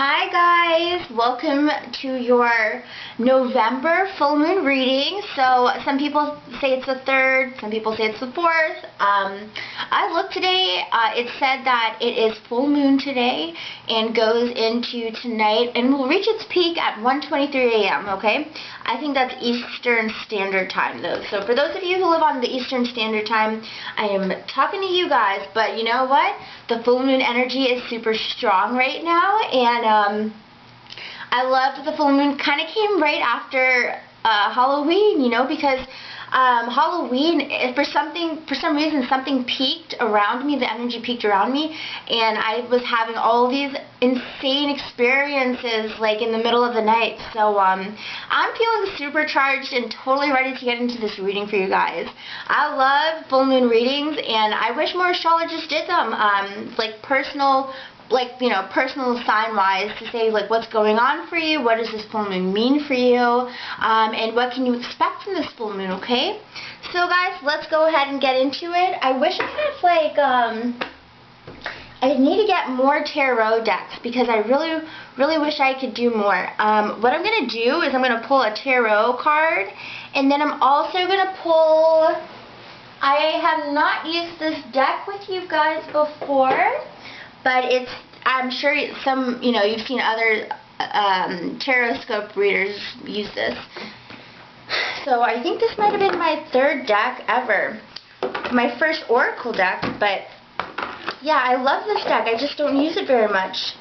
Hi guys, welcome to your November full moon reading. So some people say it's the 3rd, some people say it's the 4th. I looked today, it said that it is full moon today and goes into tonight and will reach its peak at 1:23 a.m., okay? I think that's Eastern Standard Time though. So for those of you who live on the Eastern Standard Time, I am talking to you guys, but you know what? The full moon energy is super strong right now, and I love that the full moon kind of came right after Halloween, you know, because Halloween, for some reason, something peaked around me, the energy peaked around me, and I was having all these insane experiences, like, in the middle of the night. So, I'm feeling supercharged and totally ready to get into this reading for you guys. I love full moon readings, and I wish more astrologists did them, like, personal sign-wise, to say, like, what's going on for you, what does this full moon mean for you, and what can you expect from this full moon, okay? So, guys, let's go ahead and get into it. I wish I had, like, I need to get more tarot decks, because I really wish I could do more. What I'm going to do is I'm going to pull a tarot card, and then I'm also going to pull, I have not used this deck with you guys before, but I'm sure you've seen other tarot scope readers use this. So I think this might have been my 3rd deck ever. My first oracle deck, but yeah, I love this deck. I just don't use it very much.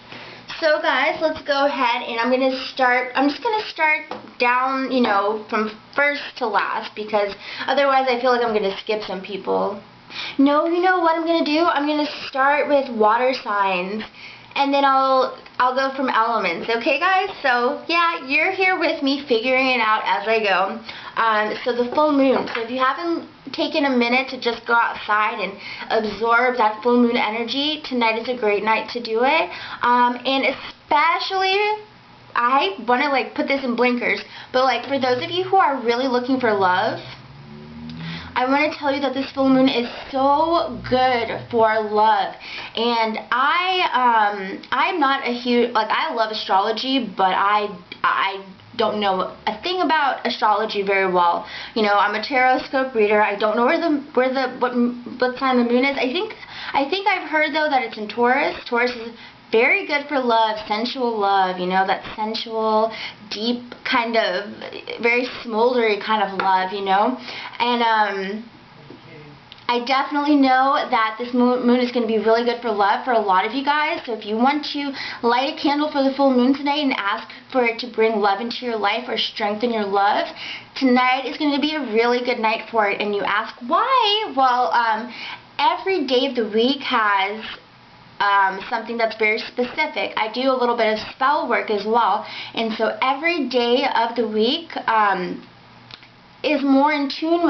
So guys, let's go ahead, and I'm just going to start down, from first to last, because otherwise I feel like I'm going to skip some people. No, you know what I'm going to do? I'm going to start with water signs, and then I'll go from elements, okay guys? So, yeah, you're here with me figuring it out as I go. So the full moon. So if you haven't taken a minute to just go outside and absorb that full moon energy, tonight is a great night to do it. And especially, I want to, like, put this in blinkers, but, like, for those of you who are really looking for love, I want to tell you that this full moon is so good for love. And I'm not a huge, like, I love astrology, but I don't know a thing about astrology very well. You know, I'm a tarot scope reader. I don't know what sign the moon is. I think I've heard though that it's in Taurus. Taurus is very good for love, sensual love, that sensual, deep, kind of, very smoldery kind of love, and I definitely know that this moon is going to be really good for love for a lot of you guys. So if you want to light a candle for the full moon tonight and ask for it to bring love into your life or strengthen your love, tonight is going to be a really good night for it. And you ask why? Well, every day of the week has something that's very specific. I do a little bit of spell work as well, and so every day of the week is more in tune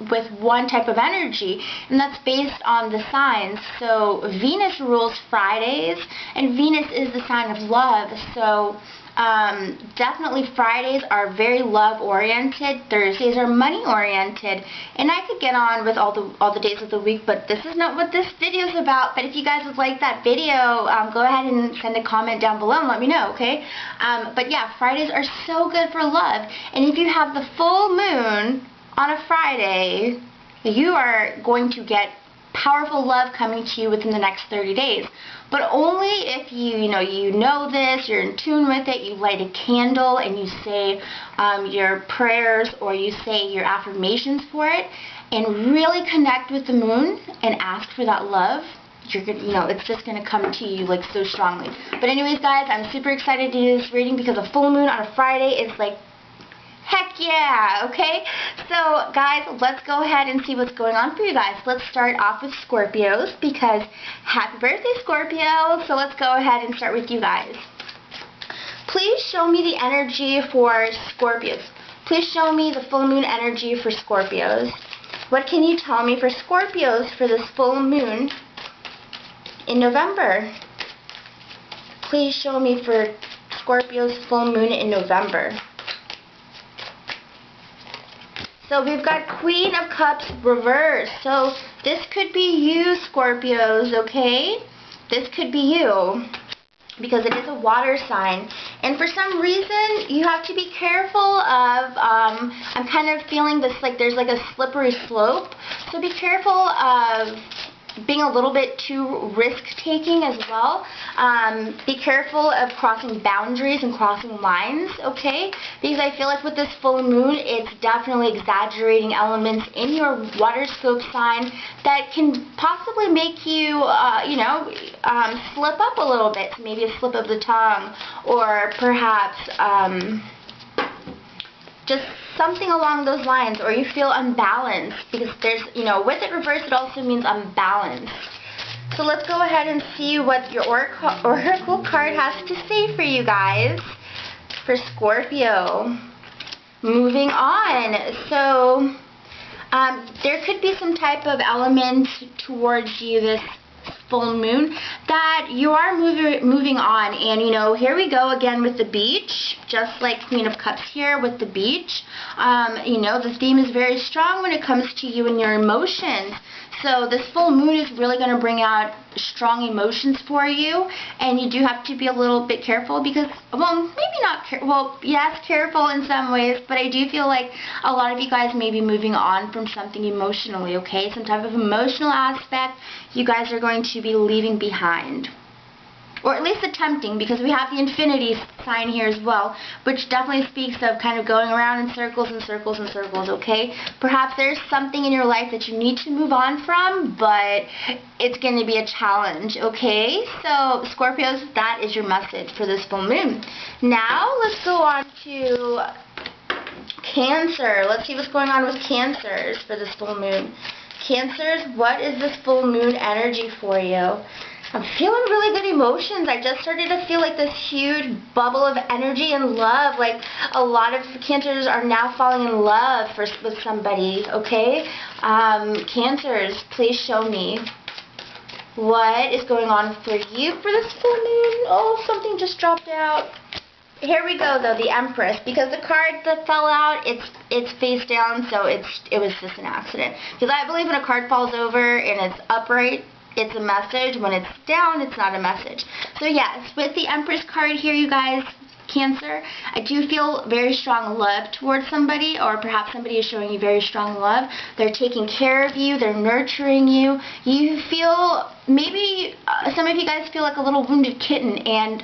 with one type of energy, and that's based on the signs. So Venus rules Fridays, and Venus is the sign of love, so definitely Fridays are very love oriented, Thursdays are money oriented, and I could get on with all the days of the week, but this is not what this video is about. But if you guys would like that video, go ahead and send a comment down below and let me know, okay? But yeah, Fridays are so good for love, and if you have the full moon on a Friday, you are going to get powerful love coming to you within the next 30 days. But only if you know this, you're in tune with it, you light a candle and you say your prayers or you say your affirmations for it and really connect with the moon and ask for that love. You're gonna, it's just going to come to you, like, so strongly. But anyways, guys, I'm super excited to do this reading because a full moon on a Friday is like, heck yeah, okay? So, guys, let's go ahead and see what's going on for you guys. Let's start off with Scorpios, because happy birthday, Scorpio. So let's go ahead and start with you guys. Please show me the energy for Scorpios. Please show me the full moon energy for Scorpios. What can you tell me for Scorpios for this full moon in November? Please show me for Scorpios full moon in November. So we've got Queen of Cups reversed. So this could be you, Scorpios, okay? This could be you. because it is a water sign, and for some reason you have to be careful of, I'm kind of feeling this, like there's like a slippery slope, so be careful of being a little bit too risk-taking as well. Be careful of crossing boundaries and crossing lines, okay? Because I feel like with this full moon, it's definitely exaggerating elements in your water scope sign that can possibly make you, slip up a little bit. Maybe a slip of the tongue, or perhaps just something along those lines, or you feel unbalanced, because there's, with it reversed, it also means unbalanced. So let's go ahead and see what your oracle card has to say for you guys for Scorpio. Moving on, so there could be some type of element towards you this full moon that you are moving on, and here we go again with the beach, just like Queen of Cups here with the beach. The theme is very strong when it comes to you and your emotions. So this full moon is really going to bring out strong emotions for you, and you do have to be a little bit careful because, well, maybe not yes, careful in some ways, but I do feel like a lot of you guys may be moving on from something emotionally, okay? Some type of emotional aspect you guys are going to be leaving behind. Or at least attempting, because we have the infinity sign here as well, which definitely speaks of kind of going around in circles and circles and circles, okay? Perhaps there's something in your life that you need to move on from, but it's going to be a challenge, okay? So, Scorpios, that is your message for this full moon. Now, let's go on to Cancer. Let's see what's going on with Cancers for this full moon. Cancers, what is this full moon energy for you? I'm feeling really good emotions. I just started to feel like this huge bubble of energy and love. Like a lot of Cancers are now falling in love with somebody, okay? Cancers, please show me what is going on for you for this full moon. Oh, something just dropped out. Here we go, though, the Empress, because the card that fell out, it's face down, so it was just an accident. Because I believe when a card falls over and it's upright, it's a message. When it's down, it's not a message. So yes, with the Empress card here, you guys, Cancer, I do feel very strong love towards somebody, or perhaps somebody is showing you very strong love. They're taking care of you. They're nurturing you. You feel, maybe some of you guys feel like a little wounded kitten, and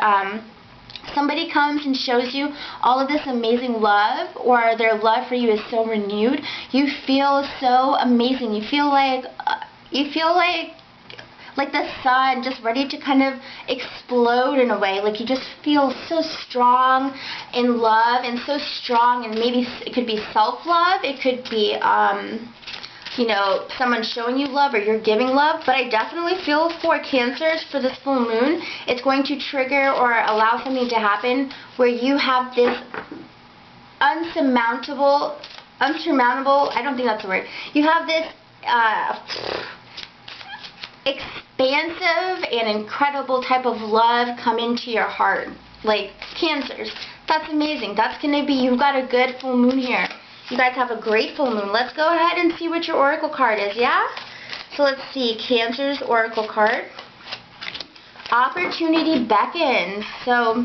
somebody comes and shows you all of this amazing love, or their love for you is so renewed. You feel so amazing. You feel like the sun just ready to kind of explode in a way. Like you just feel so strong in love, and so strong, and maybe it could be self-love. It could be, someone showing you love, or you're giving love. But I definitely feel for Cancers for this full moon, it's going to trigger or allow something to happen where you have this unsurmountable, I don't think that's the word. You have this expansive and incredible type of love come into your heart. Like, Cancers, that's amazing. That's going to be, you've got a good full moon here. You guys have a great full moon. Let's go ahead and see what your oracle card is, yeah? So let's see, Cancer's oracle card. Opportunity beckons. So,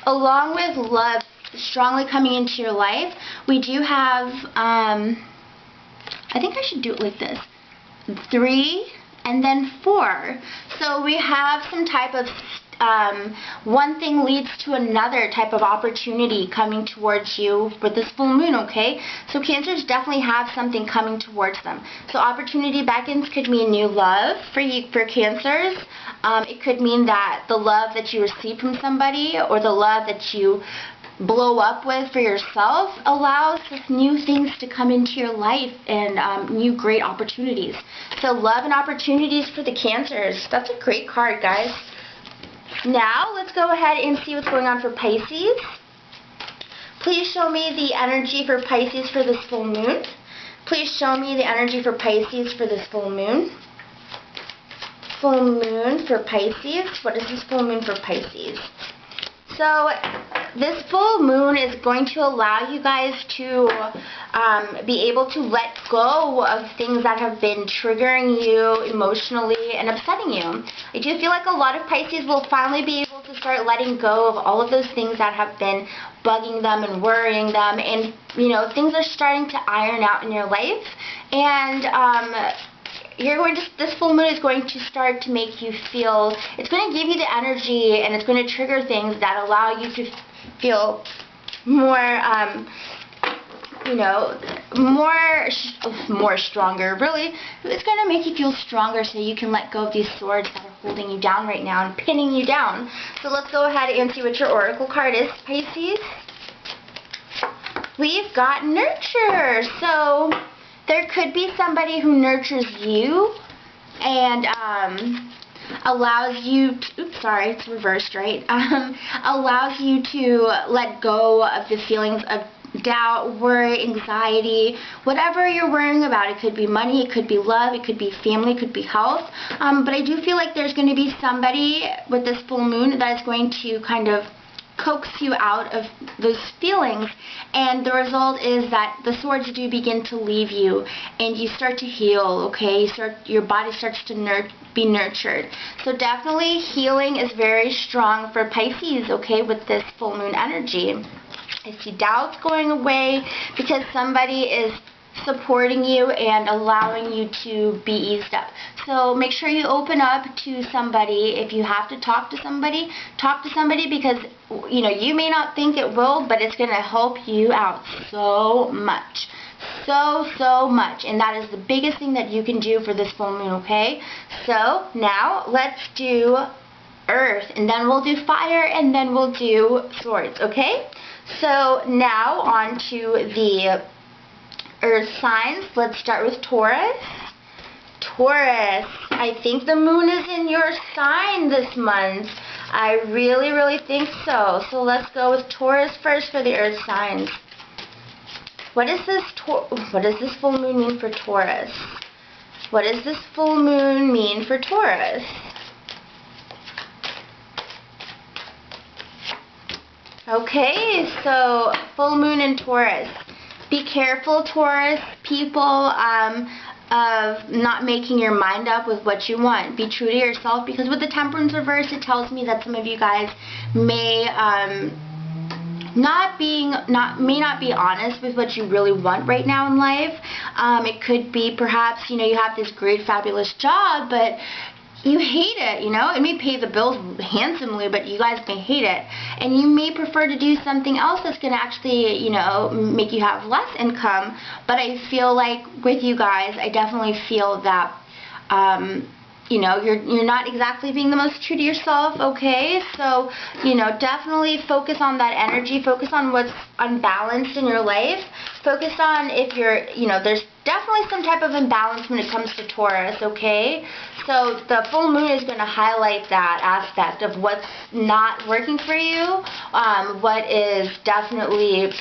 along with love strongly coming into your life, we do have, I think I should do it like this. 3 and then 4. So we have some type of one thing leads to another type of opportunity coming towards you with this full moon, okay? So Cancers definitely have something coming towards them. So opportunity beckons could mean new love for Cancers. It could mean that the love that you receive from somebody, or the love that you blow up with for yourself, allows new things to come into your life, and new great opportunities. So love and opportunities for the Cancers. That's a great card, guys. Now let's go ahead and see what's going on for Pisces. Please show me the energy for Pisces for this full moon. Please show me the energy for Pisces for this full moon. Full moon for Pisces. What is this full moon for Pisces? So this full moon is going to allow you guys to be able to let go of things that have been triggering you emotionally and upsetting you. I do feel like a lot of Pisces will finally be able to start letting go of all of those things that have been bugging them and worrying them, and you know, things are starting to iron out in your life, and this full moon is going to start to make you feel, it's going to give you the energy, and it's going to trigger things that allow you to feel more, you know, more stronger. Really, it's going to make you feel stronger so you can let go of these swords that are holding you down right now and pinning you down. So let's go ahead and see what your oracle card is, Pisces. We've got nurture. So there could be somebody who nurtures you and allows you to, oops, sorry, it's reversed, right? Allows you to let go of the feelings of doubt, worry, anxiety, whatever you're worrying about. It could be money, it could be love, it could be family, it could be health. But I do feel like there's going to be somebody with this full moon that is going to kind of coax you out of those feelings, and the result is that the swords do begin to leave you and you start to heal, okay? Your body starts to be nurtured. So definitely healing is very strong for Pisces, okay, with this full moon energy. I see doubts going away because somebody is supporting you and allowing you to be eased up. So make sure you open up to somebody. If you have to talk to somebody because, you know, you may not think it will, but it's going to help you out so much. So much. And that is the biggest thing that you can do for this full moon, okay? So now let's do earth, and then we'll do fire, and then we'll do swords, okay? So now on to the earth signs. Let's start with Taurus. Taurus, I think the moon is in your sign this month. I really think so. So let's go with Taurus first for the earth signs. What does this full moon mean for Taurus? What does this full moon mean for Taurus? Okay, so full moon in Taurus. Be careful, Taurus people, of not making your mind up with what you want. Be true to yourself, because with the Temperance reverse, it tells me that some of you guys may not be honest with what you really want right now in life. It could be perhaps, you know, you have this great, fabulous job, but you hate it, you know. It may pay the bills handsomely, but you guys may hate it. And you may prefer to do something else that's going to actually, you know, make you have less income. But I feel like with you guys, I definitely feel that, you know, you're not exactly being the most true to yourself, okay? So, you know, definitely focus on that energy. Focus on what's unbalanced in your life. Focus on if you're, you know, there's definitely some type of imbalance when it comes to Taurus, okay? So the full moon is going to highlight that aspect of what's not working for you, what is definitely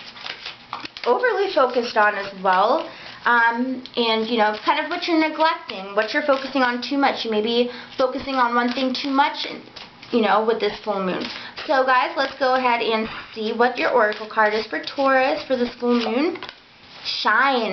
overly focused on as well. And, you know, kind of what you're neglecting, what you're focusing on too much. You may be focusing on one thing too much, you know, with this full moon. So, guys, let's go ahead and see what your oracle card is for Taurus for this full moon. Shine.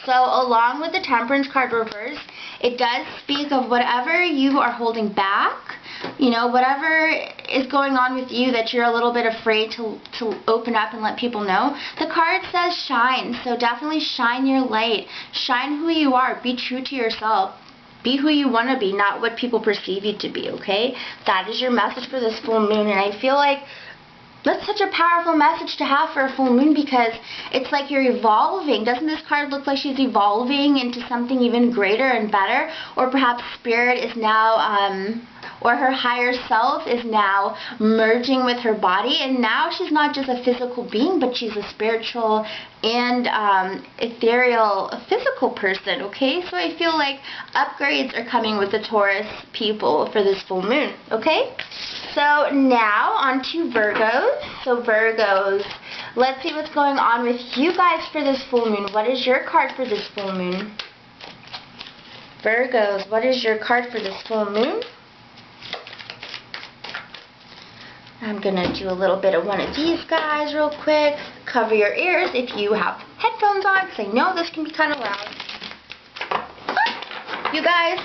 So, along with the Temperance card reverse, it does speak of whatever you are holding back, you know, whatever is going on with you that you're a little bit afraid to open up and let people know. The card says shine, so definitely shine your light. Shine who you are. Be true to yourself. Be who you want to be, not what people perceive you to be, okay? That is your message for this full moon, and I feel like that's such a powerful message to have for a full moon, because it's like you're evolving. Doesn't this card look like she's evolving into something even greater and better? Or perhaps spirit is now, or her higher self is now merging with her body, and now she's not just a physical being, but she's a spiritual and ethereal, physical person, okay? So I feel like upgrades are coming with the Taurus people for this full moon, okay? So now on to Virgos. So Virgos, let's see what's going on with you guys for this full moon. What is your card for this full moon? Virgos, what is your card for this full moon? I'm going to do a little bit of one of these guys real quick. Cover your ears if you have headphones on, because I know this can be kind of loud. You guys,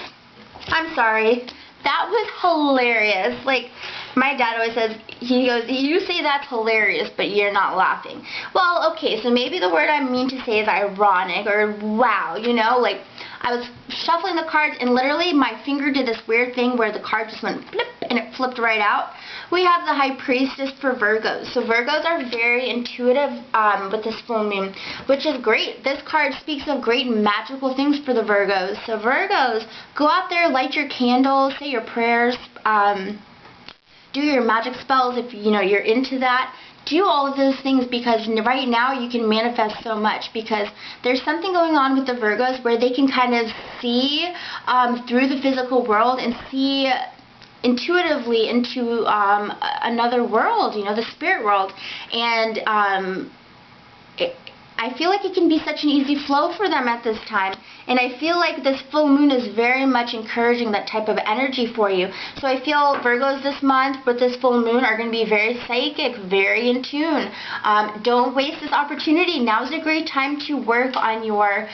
I'm sorry. That was hilarious. Like, My dad always says, he goes, you say that's hilarious, but you're not laughing. Well, okay, so maybe the word I mean to say is ironic or wow, you know, like I was shuffling the cards and literally my finger did this weird thing where the card just went flip and it flipped right out. We have the High Priestess for Virgos. So Virgos are very intuitive with this full moon, which is great. This card speaks of great magical things for the Virgos. So Virgos, go out there, light your candles, say your prayers, do your magic spells if you know you're into that. Do all of those things because right now you can manifest so much because there's something going on with the Virgos where they can kind of see through the physical world and see intuitively into another world, you know, the spirit world. And I feel like it can be such an easy flow for them at this time. And I feel like this full moon is very much encouraging that type of energy for you. So I feel Virgos this month with this full moon are going to be very psychic, very in tune. Don't waste this opportunity. Now's a great time to work on your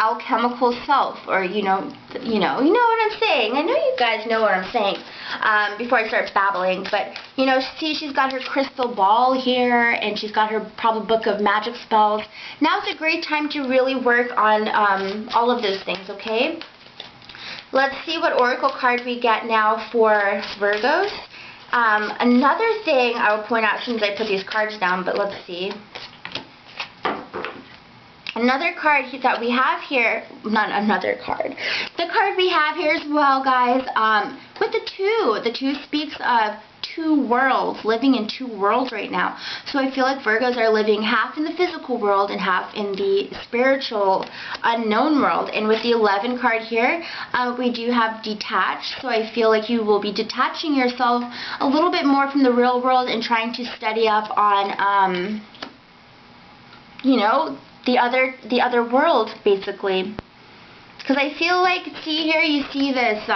alchemical self, or you know what I'm saying. I know you guys know what I'm saying. Before I start babbling, but you know, see, she's got her crystal ball here, and she's got her probably book of magic spells. Now's a great time to really work on all of those things. Okay, let's see what oracle card we get now for Virgos. Another thing I will point out as soon as I put these cards down, but let's see. Another card that we have here, not another card, the card we have here as well, guys, with the two speaks of two worlds, living in two worlds right now. So I feel like Virgos are living half in the physical world and half in the spiritual unknown world. And with the 11 card here, we do have detached. So I feel like you will be detaching yourself a little bit more from the real world and trying to study up on, you know, the other world, basically. Because I feel like, see here, you see this,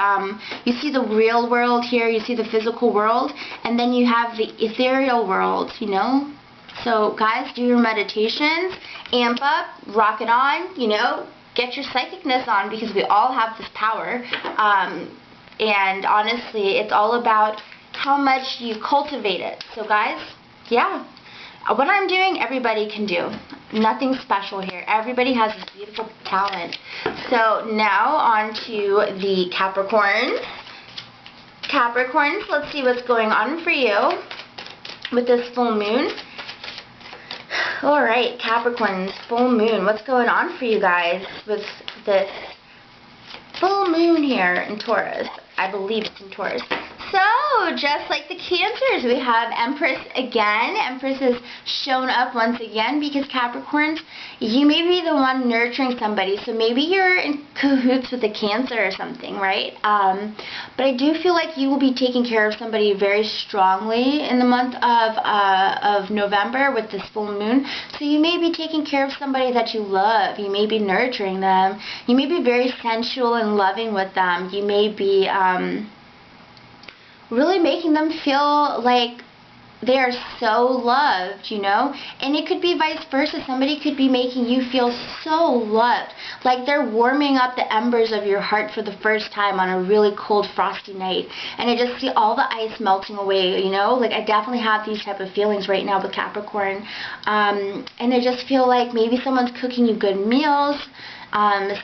you see the real world here, you see the physical world, and then you have the ethereal world, you know? So, guys, do your meditations, amp up, rock it on, you know? Get your psychicness on, because we all have this power. And honestly, it's all about how much you cultivate it. So, guys, yeah. What I'm doing, everybody can do. Nothing special here. Everybody has this beautiful talent. So now on to the Capricorns. Capricorns, let's see what's going on for you with this full moon. Alright, Capricorns, full moon. What's going on for you guys with this full moon here in Taurus? I believe it's in Taurus. So, just like the Cancers, we have Empress again. Empress has shown up once again because Capricorns, you may be the one nurturing somebody. So maybe you're in cahoots with a Cancer or something, right? But I do feel like you will be taking care of somebody very strongly in the month of November with this full moon. So you may be taking care of somebody that you love. You may be nurturing them. You may be very sensual and loving with them. You may be really making them feel like they are so loved, you know? And it could be vice versa. Somebody could be making you feel so loved. Like they're warming up the embers of your heart for the first time on a really cold, frosty night. And I just see all the ice melting away, you know? Like I definitely have these type of feelings right now with Capricorn. And I just feel like maybe someone's cooking you good meals.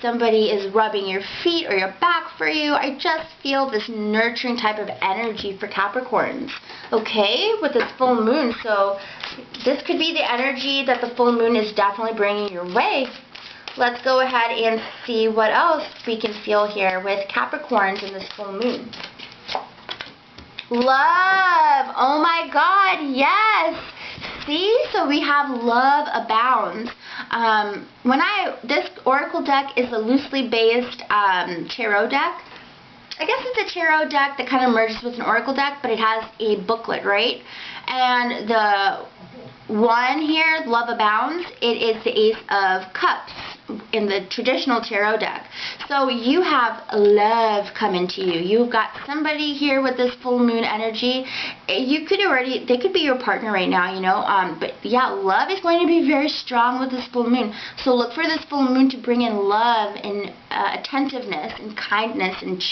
Somebody is rubbing your feet or your back for you. I just feel this nurturing type of energy for Capricorns, okay, with this full moon. So this could be the energy that the full moon is definitely bringing your way. Let's go ahead and see what else we can feel here with Capricorns in this full moon. Love! Oh my God, yes! See, so we have love abounds. This oracle deck is a loosely based tarot deck. I guess it's a tarot deck that kind of merges with an oracle deck, but it has a booklet, right? And the one here, love abounds, it is the Ace of Cups. in the traditional tarot deck. So you have love coming to you. You've got somebody here with this full moon energy. You could already, they could be your partner right now, you know. But yeah, love is going to be very strong with this full moon. So look for this full moon to bring in love and attentiveness and kindness and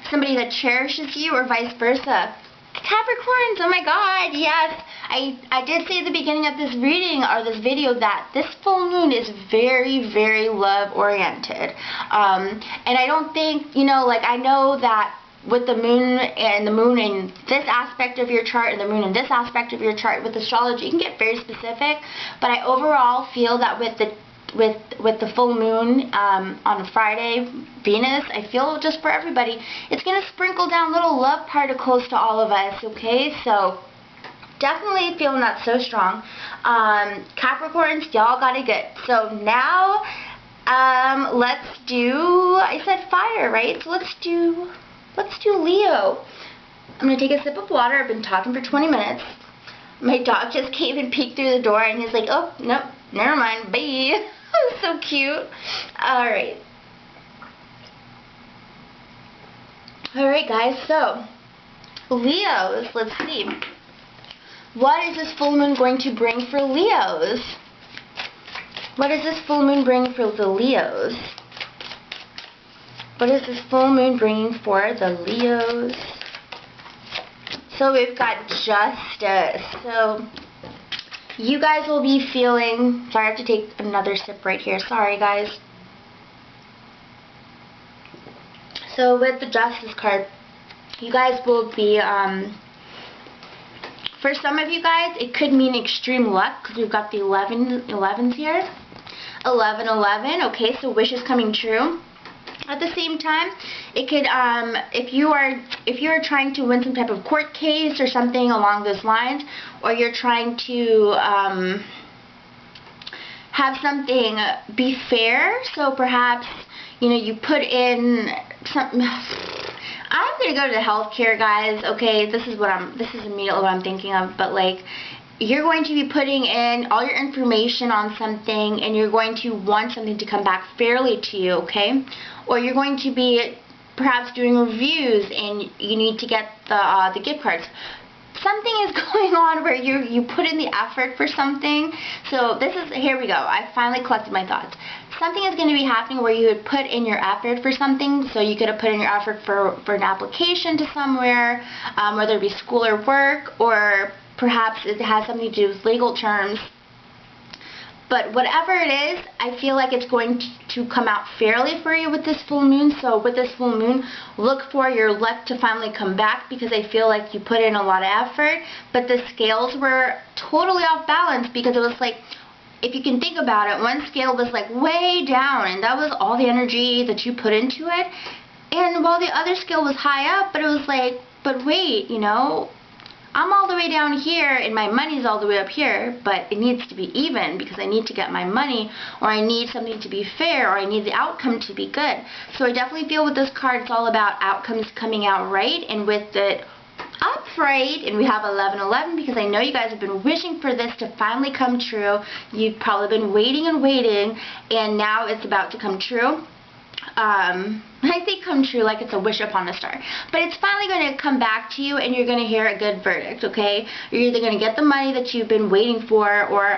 somebody that cherishes you, or vice versa. Capricorns, oh my god, yes. I did say at the beginning of this reading or this video that this full moon is very, very love oriented. And I don't think, you know, like I know that with the moon in this aspect of your chart and the moon in this aspect of your chart with astrology, you can get very specific, but I overall feel that with the full moon on a Friday, Venus, I feel just for everybody, it's going to sprinkle down little love particles to all of us, okay? So definitely feeling that so strong. Capricorns, y'all got it good. So now let's do, I said fire, right? So let's do Leo. I'm going to take a sip of water. I've been talking for 20 minutes. My dog just came and peeked through the door and he's like, oh, nope, never mind, bye. So cute. Alright. Alright guys, so Leos, let's see. What is this full moon going to bring for Leos? What does this full moon bring for the Leos? What is this full moon bringing for the Leos? So we've got justice. So you guys will be feeling, sorry, I have to take another sip right here. Sorry, guys. So with the Justice card, you guys will be, for some of you guys, it could mean extreme luck because we've got the 11s here. 11, okay, so wishes coming true. At the same time, it could, if you are trying to win some type of court case or something along those lines, or you're trying to have something be fair, so perhaps, you know, you put in something. I'm gonna go to the healthcare, guys. Okay, this is immediately what I'm thinking of, but like, you're going to be putting in all your information on something and you're going to want something to come back fairly to you, okay? Or you're going to be perhaps doing reviews and you need to get the gift cards. Something is going on where you put in the effort for something. So this is, here we go. I finally collected my thoughts. Something is going to be happening where you would put in your effort for something. So you could have put in your effort for an application to somewhere, whether it be school or work, or perhaps it has something to do with legal terms. But whatever it is, I feel like it's going to come out fairly for you with this full moon. So with this full moon, look for your luck to finally come back, because I feel like you put in a lot of effort, but the scales were totally off balance, because it was like, if you can think about it, one scale was like way down, and that was all the energy that you put into it. And while the other scale was high up, but it was like, but wait, you know, I'm all the way down here and my money's all the way up here, but it needs to be even because I need to get my money, or I need something to be fair, or I need the outcome to be good. So I definitely feel with this card, it's all about outcomes coming out right, and with it upright, and we have 11 because I know you guys have been wishing for this to finally come true. You've probably been waiting and waiting, and now it's about to come true. I think come true like it's a wish upon a star, but it's finally going to come back to you and you're going to hear a good verdict, okay? You're either going to get the money that you've been waiting for, or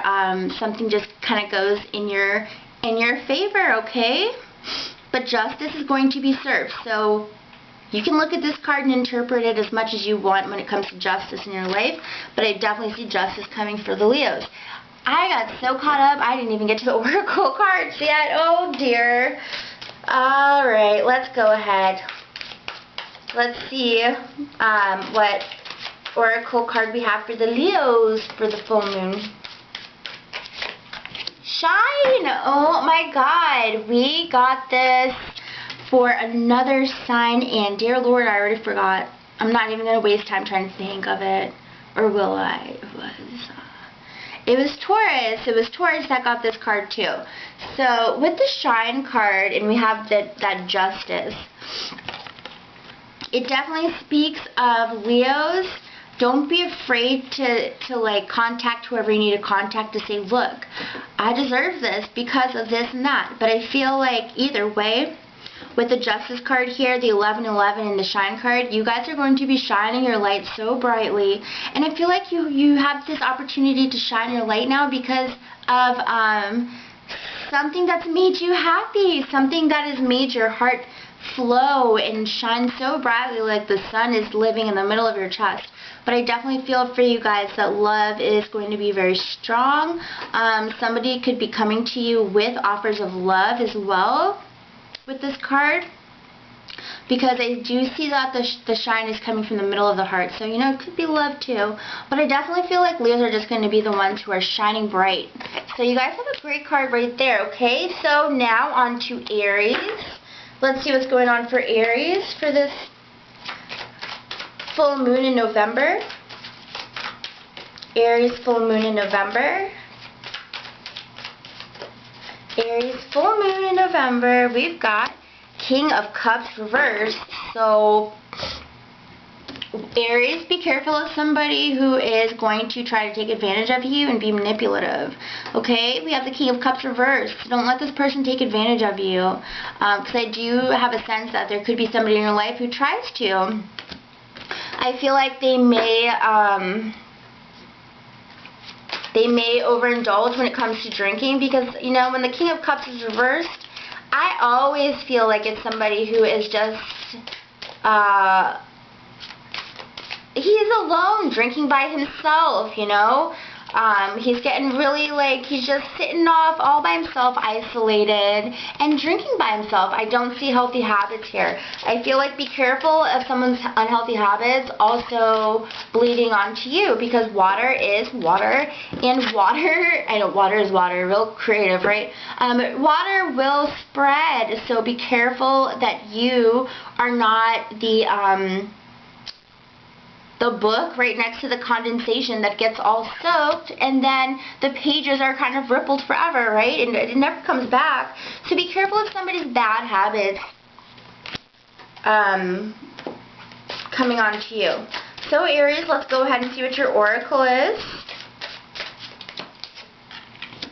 something just kind of goes in your favor, okay? But justice is going to be served, so you can look at this card and interpret it as much as you want when it comes to justice in your life, but I definitely see justice coming for the Leos. I got so caught up, I didn't even get to the Oracle cards yet. Oh dear. Alright, let's go ahead. Let's see what Oracle card we have for the Leos for the full moon. Shine! Oh my god, we got this for another sign, and dear Lord, I already forgot. I'm not even going to waste time trying to think of it. Or will I? It was Taurus. It was Taurus that got this card too. So with the Shine card, and we have that Justice, it definitely speaks of Leos don't be afraid to like contact whoever you need to contact to say, look, I deserve this because of this and that. But I feel like either way, with the Justice card here, the 1111 and the Shine card, you guys are going to be shining your light so brightly. And I feel like you have this opportunity to shine your light now because of something that's made you happy, something that has made your heart flow and shine so brightly like the sun is living in the middle of your chest. But I definitely feel for you guys that love is going to be very strong. Somebody could be coming to you with offers of love as well with this card, because I do see that the shine is coming from the middle of the heart. So, you know, it could be love too. But I definitely feel like Leos are just going to be the ones who are shining bright. So you guys have a great card right there, okay? So now on to Aries. Let's see what's going on for Aries for this full moon in November. Aries full moon in November. Aries full moon in November. We've got King of Cups reversed. So Aries, be careful of somebody who is going to try to take advantage of you and be manipulative. Okay, we have the King of Cups reversed. Don't let this person take advantage of you, because I do have a sense that there could be somebody in your life who tries to. I feel like they may overindulge when it comes to drinking, because, you know, when the King of Cups is reversed, I always feel like it's somebody who is just, he's alone, drinking by himself, you know. He's getting really, like, he's just sitting off all by himself, isolated, and drinking by himself. I don't see healthy habits here. I feel like be careful of someone's unhealthy habits also bleeding onto you, because water is water, and water, I know water is water, real creative, right? Water will spread, so be careful that you are not the book right next to the condensation that gets all soaked, and then the pages are kind of rippled forever, right? And it never comes back. So be careful of somebody's bad habits coming on to you. So Aries, let's go ahead and see what your oracle is.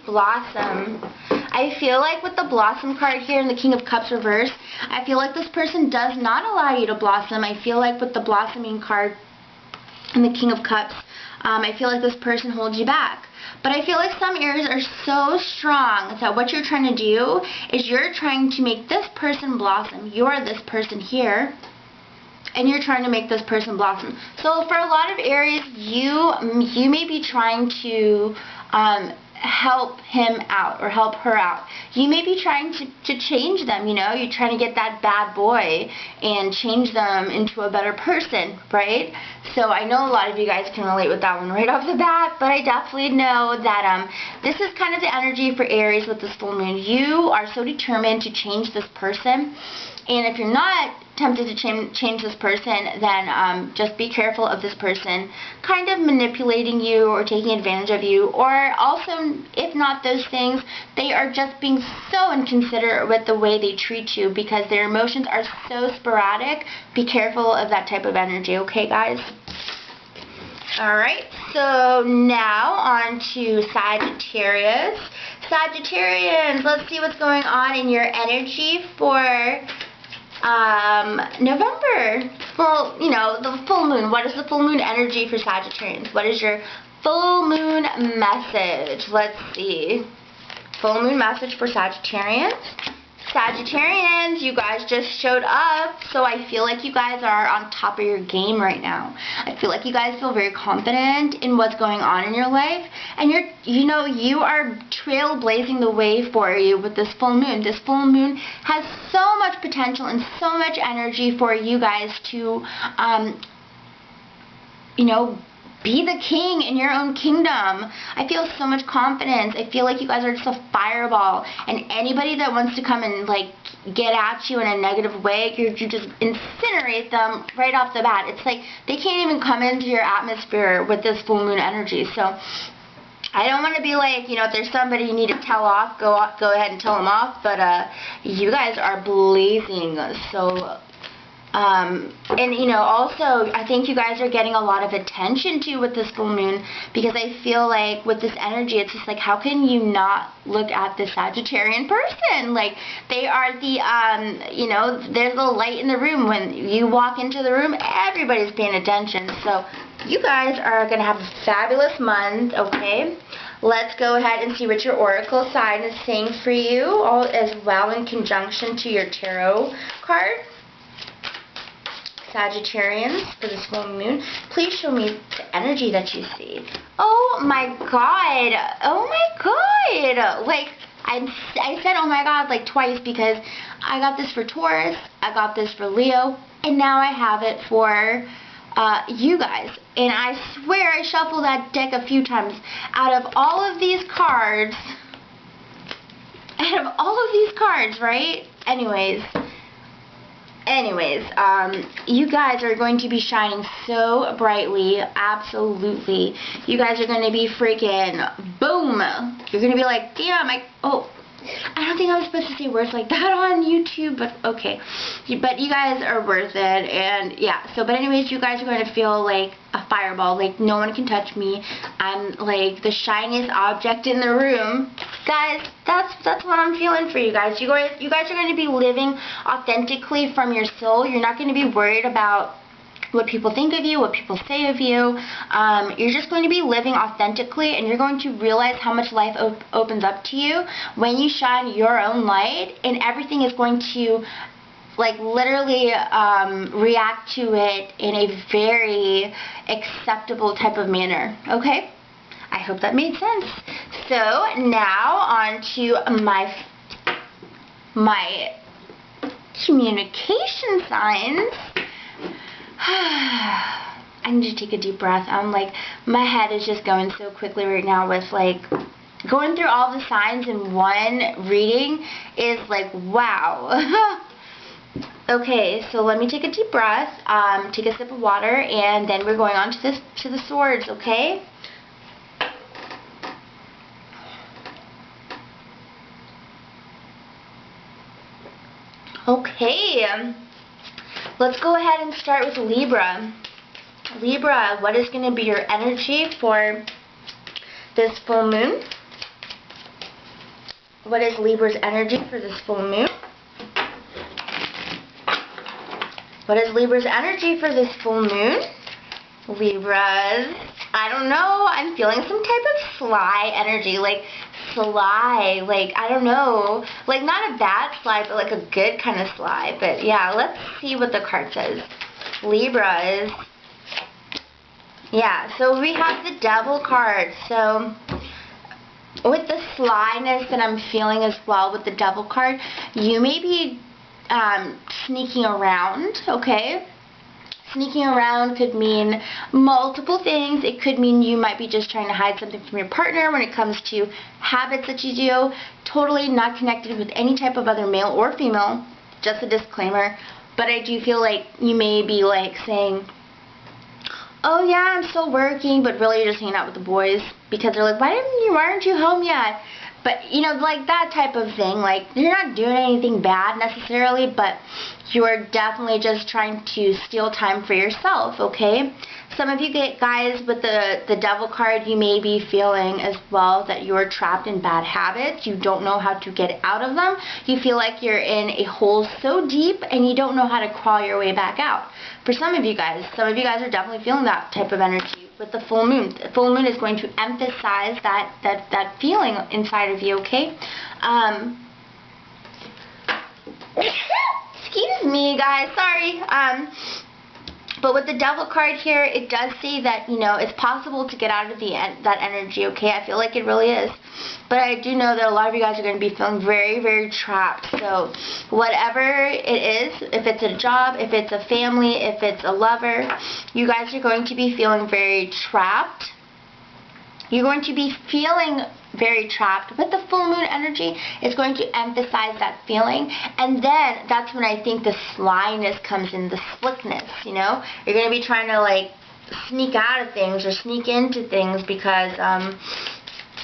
Blossom. I feel like with the Blossom card here and the King of Cups reversed, I feel like this person does not allow you to blossom. I feel like with the Blossoming card and the King of Cups, I feel like this person holds you back. But I feel like some Aries are so strong that what you're trying to do is you're trying to make this person blossom. You're this person here, and you're trying to make this person blossom. So for a lot of Aries, you may be trying to help him out or help her out. You may be trying to change them, you know. You're trying to get that bad boy and change them into a better person, right? So I know a lot of you guys can relate with that one right off the bat, but I definitely know that this is kind of the energy for Aries with this full moon. You are so determined to change this person, and if you're not tempted to change this person, then just be careful of this person kind of manipulating you or taking advantage of you, or also, if not those things, they are just being so inconsiderate with the way they treat you because their emotions are so sporadic. Be careful of that type of energy, okay guys? Alright, so now on to Sagittarius. Sagittarians, let's see what's going on in your energy for November. Well, you know, the full moon. What is the full moon energy for Sagittarians? What is your full moon message? Let's see. Full moon message for Sagittarians. Sagittarians, you guys just showed up, so I feel like you guys are on top of your game right now. I feel like you guys feel very confident in what's going on in your life, and you are trailblazing the way for you with this full moon. This full moon has so much potential and so much energy for you guys to, be the king in your own kingdom. I feel so much confidence. I feel like you guys are just a fireball, and anybody that wants to come and like get at you in a negative way, you just incinerate them right off the bat. It's like they can't even come into your atmosphere with this full moon energy. So I don't want to be like, if there's somebody you need to tell off, go ahead and tell them off, but you guys are blazing. So And, you know, also, I think you guys are getting a lot of attention too with this full moon, because I feel like with this energy, it's just like, how can you not look at the Sagittarian person? Like, they are the, you know, there's the light in the room. When you walk into the room, everybody's paying attention. So, you guys are going to have a fabulous month, okay? Let's go ahead and see what your oracle sign is saying for you, all as well in conjunction to your tarot card. Sagittarians, for this full moon, please show me the energy that you see. Oh my god! Oh my god! Like, I said oh my god like twice, because I got this for Taurus, I got this for Leo, and now I have it for you guys. And I swear I shuffled that deck a few times. Out of all of these cards, right? Anyways, you guys are going to be shining so brightly, absolutely. You guys are going to be freaking boom. You're going to be like, damn, I don't think I was supposed to say words like that on YouTube, but okay. But you guys are worth it, and yeah. So, but anyways, you guys are going to feel like a fireball. Like, no one can touch me. I'm like the shiniest object in the room. Guys, that's what I'm feeling for you guys. You guys are going to be living authentically from your soul. You're not going to be worried about what people think of you, what people say of you. You're just going to be living authentically, and you're going to realize how much life opens up to you when you shine your own light, and everything is going to, like, literally react to it in a very acceptable type of manner, okay? I hope that made sense. So, now on to my communication signs. I need to take a deep breath. I'm like, my head is just going so quickly right now with, like, going through all the signs in one reading is like, wow. Okay, so let me take a deep breath, take a sip of water, and then we're going on to the swords, okay? Okay. Let's go ahead and start with Libra. Libra, what is going to be your energy for this full moon? What is Libra's energy for this full moon? What is Libra's energy for this full moon? Libras, I don't know. I'm feeling some type of sly energy, like sly, like, I don't know, like not a bad sly, but like a good kind of sly. But yeah, let's see what the card says. Libras, yeah, so we have the Devil card. So with the slyness that I'm feeling as well with the Devil card, you may be sneaking around, okay? Sneaking around could mean multiple things. It could mean you might be just trying to hide something from your partner when it comes to habits that you do. Totally not connected with any type of other male or female. Just a disclaimer. But I do feel like you may be like saying, oh yeah, I'm still working, but really you're just hanging out with the boys because they're like, why aren't you home yet? But, you know, like that type of thing. Like, you're not doing anything bad necessarily, but you're definitely just trying to steal time for yourself, okay? Some of you guys with the Devil card, you may be feeling as well that you're trapped in bad habits. You don't know how to get out of them. You feel like you're in a hole so deep and you don't know how to crawl your way back out. For some of you guys are definitely feeling that type of energy with the full moon. The full moon is going to emphasize that feeling inside of you, okay? Excuse me, guys, sorry. But with the Devil card here, it does say that, you know, it's possible to get out of that energy, okay? I feel like it really is. But I do know that a lot of you guys are going to be feeling very, very trapped. So whatever it is, if it's a job, if it's a family, if it's a lover, you guys are going to be feeling very trapped. You're going to be feeling very trapped. With the full moon energy, it's going to emphasize that feeling. And then that's when I think the slyness comes in, the slickness, you know? You're going to be trying to, like, sneak out of things or sneak into things because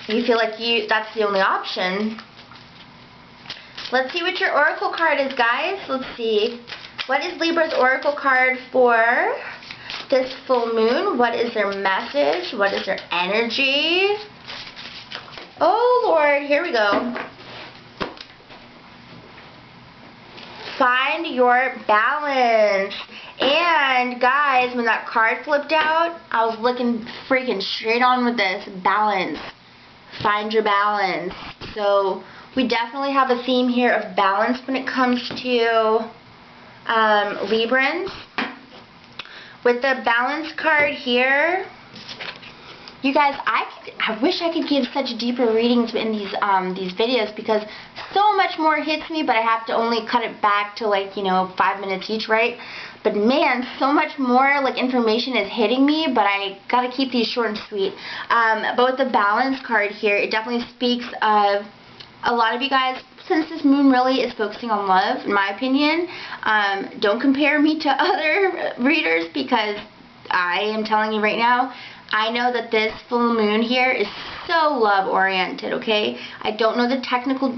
you feel like that's the only option. Let's see what your oracle card is, guys. Let's see. What is Libra's oracle card for this full moon? What is their message? What is their energy? Oh, Lord, here we go. Find your balance. And guys, when that card flipped out, I was looking freaking straight on with this. Balance. Find your balance. So we definitely have a theme here of balance when it comes to Librans. With the balance card here, you guys, I wish I could give such deeper readings in these videos, because so much more hits me, but I have to only cut it back to, like, 5 minutes each, right? But man, so much more like information is hitting me, but I gotta keep these short and sweet. But with the balance card here, it definitely speaks of a lot of you guys, since this moon really is focusing on love, in my opinion. Don't compare me to other readers, because I am telling you right now, I know that this full moon here is so love oriented, okay? I don't know the technical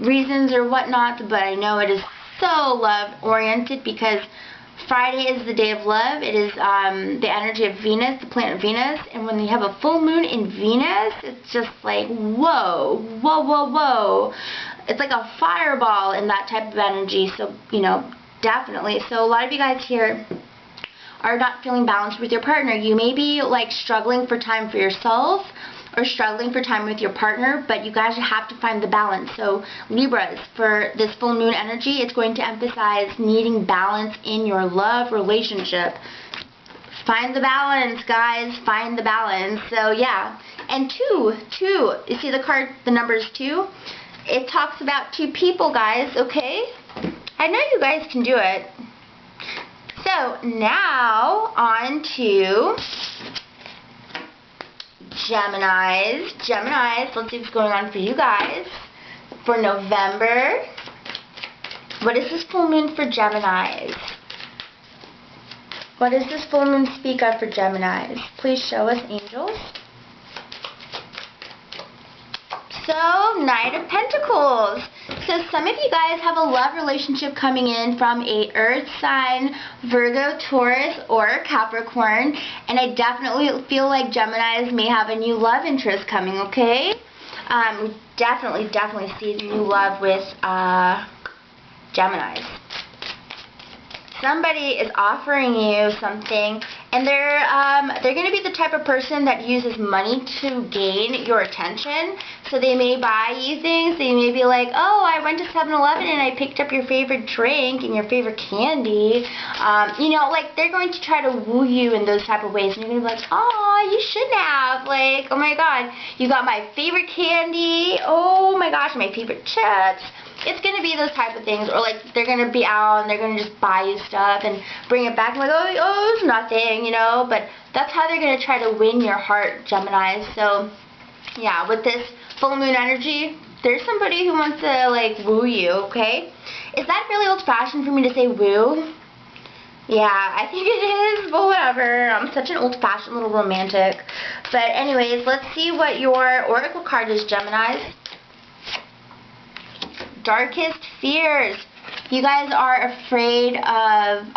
reasons or whatnot, but I know it is so love oriented, because Friday is the day of love. It is the energy of Venus, the planet Venus, and when you have a full moon in Venus, it's just like, whoa, whoa, whoa, whoa. It's like a fireball in that type of energy, so, definitely. So a lot of you guys here are not feeling balanced with your partner. You may be like struggling for time for yourself or struggling for time with your partner, but you guys have to find the balance. So Libras, for this full moon energy, it's going to emphasize needing balance in your love relationship. Find the balance, guys. Find the balance. So yeah. And two, you see the card, the numbers 2? It talks about 2 people, guys, okay? I know you guys can do it. So now on to Geminis. Geminis, let's see what's going on for you guys for November. What is this full moon for Geminis? What does this full moon speak of for Geminis? Please show us, angels. So, Knight of Pentacles. So some of you guys have a love relationship coming in from a earth sign, Virgo, Taurus, or Capricorn. And I definitely feel like Geminis may have a new love interest coming, okay? We definitely see new love with Geminis. Somebody is offering you something, and they're going to be the type of person that uses money to gain your attention. So they may buy you things. They may be like, oh, I went to 7-Eleven and I picked up your favorite drink and your favorite candy. Like, they're going to try to woo you in those type of ways. And you're going to be like, oh, you should have. Like, oh my God, you got my favorite candy. Oh my gosh, my favorite chips. It's going to be those type of things. Or like, they're going to be out and they're going to just buy you stuff and bring it back. Like, oh, it's nothing, But that's how they're going to try to win your heart, Gemini. So, yeah, with this full moon energy, there's somebody who wants to, like, woo you, okay? Is that really old-fashioned for me to say woo? Yeah, I think it is, but whatever. I'm such an old-fashioned little romantic. But anyways, let's see what your oracle card is, Geminis. Darkest fears. You guys are afraid of